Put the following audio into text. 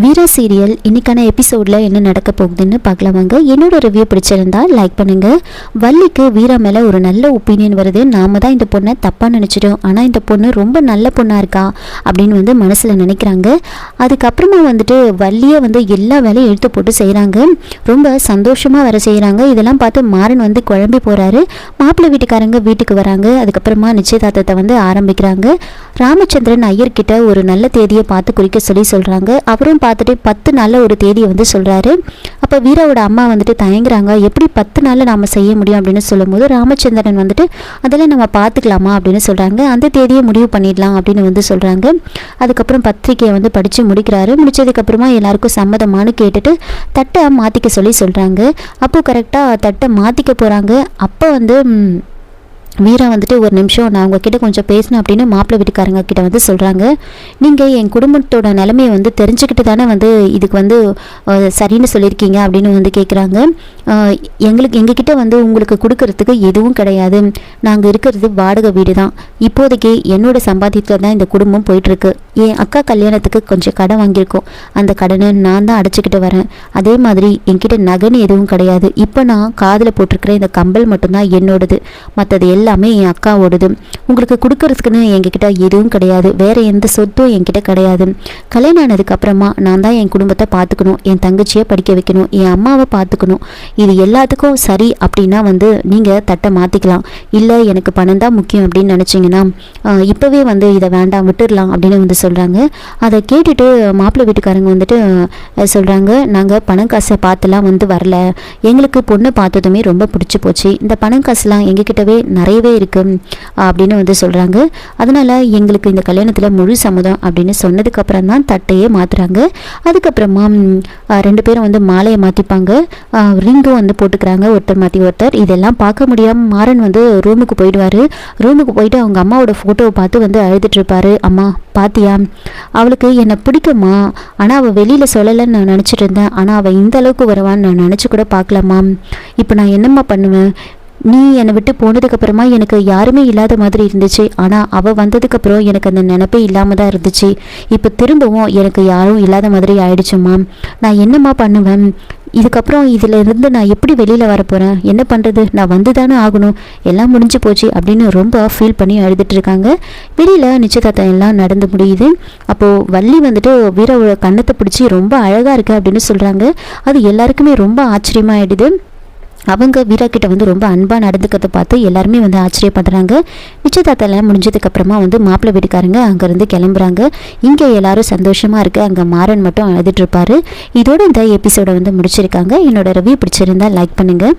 வீரா serial இன்னைக்கான எபிசோடில் என்ன நடக்க போகுதுன்னு பார்க்கலாம் வாங்க. என்னோட ரிவ்யூ பிடிச்சிருந்தா லைக் பண்ணுங்கள். வள்ளிக்கு வீரா மேலே ஒரு நல்ல ஒப்பீனியன் வருது. நாம தான் இந்த பொண்ணை தப்பாக நினச்சிட்டோம், ஆனால் இந்த பொண்ணு ரொம்ப நல்ல பொண்ணாக இருக்கா அப்படின்னு மனசில் நினைக்கிறாங்க. அதுக்கப்புறமா வள்ளியை எல்லா வேலையும் எடுத்து போட்டு செய்கிறாங்க. ரொம்ப சந்தோஷமாக வர செய்கிறாங்க. இதெல்லாம் பார்த்து மாறன் குழம்பி போகிறாரு. மாப்பிள்ளை வீட்டுக்காரங்க வீட்டுக்கு வராங்க. அதுக்கப்புறமா நிச்சயதார்த்தத்தை ஆரம்பிக்கிறாங்க. ராமச்சந்திரன் ஐயர்கிட்ட ஒரு நல்ல தேதியை பார்த்து குறிக்க சொல்கிறாங்க. அவரும் பார்த்துட்டு 10 நாளில் ஒரு தேதியை சொல்கிறாரு. அப்போ வீராவோட அம்மா தயங்குறாங்க. எப்படி 10 நாளில் நாம் செய்ய முடியும் அப்படின்னு சொல்லும்போது ராமச்சந்திரன் அதெல்லாம் நம்ம பார்த்துக்கலாமா அப்படின்னு சொல்கிறாங்க. அந்த தேதியை முடிவு பண்ணிடலாம் அப்படின்னு சொல்கிறாங்க. அதுக்கப்புறம் பத்திரிக்கையை படித்து முடிக்கிறாரு. முடிச்சதுக்கப்புறமா எல்லாருக்கும் சம்மதமானு கேட்டுட்டு தட்டை மாற்றிக்க சொல்கிறாங்க. அப்போது கரெக்டாக தட்டை மாற்றிக்க போகிறாங்க. அப்போ வீரா ஒரு நிமிஷம் நான் உங்ககிட்ட கொஞ்சம் பேசணும் அப்படின்னு மாப்பிள்ளை வீட்டுக்காரங்க கிட்ட சொல்கிறாங்க. நீங்கள் என் குடும்பத்தோட நிலைமையை தெரிஞ்சுக்கிட்டு தானே இதுக்கு சரின்னு சொல்லியிருக்கீங்க அப்படின்னு கேட்குறாங்க. எங்ககிட்ட உங்களுக்கு கொடுக்கறதுக்கு எதுவும் கிடையாது. நாங்கள் இருக்கிறது வாடகை வீடு தான். இப்போதைக்கு என்னோட சம்பாத்தியத்தில் தான் இந்த குடும்பம் போயிட்டுருக்கு. என் அக்கா கல்யாணத்துக்கு கொஞ்சம் கடன் வாங்கியிருக்கோம். அந்த கடனை நான் தான் அடைச்சிக்கிட்டு வரேன். அதே மாதிரி என்கிட்ட நகைன்னு எதுவும் கிடையாது. இப்போ நான் காதில் போட்டிருக்கிற இந்த கம்பல் மட்டும்தான் என்னோடது. மற்றது எல்லாமே என் அக்காவோடது. உங்களுக்கு கொடுக்கறதுக்குன்னு எங்ககிட்ட எதுவும் கிடையாது. வேற எந்த சொத்தும் என்கிட்ட கிடையாது. கல்யாணம் ஆனதுக்கு அப்புறமா நான் தான் என் குடும்பத்தை பார்த்துக்கணும், என் தங்கச்சியை படிக்க வைக்கணும், என் அம்மாவை பார்த்துக்கணும். இது எல்லாத்துக்கும் சரி அப்படின்னா நீங்கள் தட்டை மாற்றிக்கலாம். இல்லை எனக்கு பணம் தான் முக்கியம் அப்படின்னு நினச்சிங்கன்னா இப்போவே இதை வேண்டாம் விட்டுடலாம் அப்படின்னு சொல்கிறாங்க. அதை கேட்டுட்டு மாப்பிள்ளை வீட்டுக்காரங்க சொல்கிறாங்க, நாங்கள் பணம் காசை பார்த்துலாம் வரல. எங்களுக்கு பொண்ணு பார்த்ததுமே ரொம்ப பிடிச்சி போச்சு. இந்த பணம் காசுலாம் எங்ககிட்டவே நிறையவே இருக்குது அப்படின்னு சொல்கிறாங்க. அதனால் எங்களுக்கு இந்த கல்யாணத்தில் முழு சம்மதம் அப்படின்னு சொன்னதுக்கப்புறம் தான் தட்டையே மாற்றுறாங்க. அதுக்கப்புறமா 2 பேரும் மாலையை மாற்றிப்பாங்க. ரிங்கும் போட்டுக்கிறாங்க ஒருத்தர் மாற்றி ஒருத்தர். இதெல்லாம் பார்க்க முடியாமல் மாறன் ரூமுக்கு போயிடுவார். ரூமுக்கு போயிட்டு அவங்க அம்மாவோட ஃபோட்டோவை பார்த்து அழுதுட்டு இருப்பாரு. அம்மா பாத்தியா, அவளுக்கு என்னை பிடிக்குமா, ஆனால் அவள் வெளியில் சொல்லலைன்னு நான் நினச்சிட்டு இருந்தேன். ஆனால் அவள் இந்த அளவுக்கு வருவான்னு நான் நினச்சி கூட பார்க்கலாமா. இப்போ நான் என்னம்மா பண்ணுவேன்? நீ என்னை விட்டு போனதுக்கப்புறமா எனக்கு யாருமே இல்லாத மாதிரி இருந்துச்சு. ஆனால் அவள் வந்ததுக்கப்புறம் எனக்கு அந்த நினைப்பே இல்லாமல் தான் இருந்துச்சு. இப்போ திரும்பவும் எனக்கு யாரும் இல்லாத மாதிரி ஆயிடுச்சும்மா. நான் என்னம்மா பண்ணுவேன்? இதுக்கப்புறம் இதில் இருந்து நான் எப்படி வெளியில் வரப்போகிறேன்? என்ன பண்ணுறது? நான் வந்து தானே ஆகணும். எல்லாம் முடிஞ்சு போச்சு அப்படின்னு ரொம்ப ஃபீல் பண்ணி அழுதுட்டு இருக்காங்க. வெளியில் நிச்சயதார்த்தம் எல்லாம் நடந்து முடியுது. அப்போது வள்ளி வீராவோட கண்ணத்தை பிடிச்சி ரொம்ப அழகாக இருக்கு அப்படின்னு சொல்கிறாங்க. அது எல்லாருக்குமே ரொம்ப ஆச்சரியமாகிடுது. அவங்க வீரா கிட்ட ரொம்ப அன்பாக நடந்துக்கிறத பார்த்து எல்லாருமே ஆச்சரியப்படுறாங்க. நிச்சயதார்த்தம் எல்லாம் முடிஞ்சதுக்கப்புறமா மாப்பிள்ளை வீட்டுக்காரங்க அங்கேருந்து கிளம்புறாங்க. இங்கே எல்லாரும் சந்தோஷமாக இருக்குது. அங்கே மாறன் மட்டும் அழுதுட்டு இருப்பாரு. இதோட இந்த எபிசோடை முடிச்சிருக்காங்க. என்னோட ரிவ்யூ பிடிச்சிருந்தா லைக் பண்ணுங்கள்.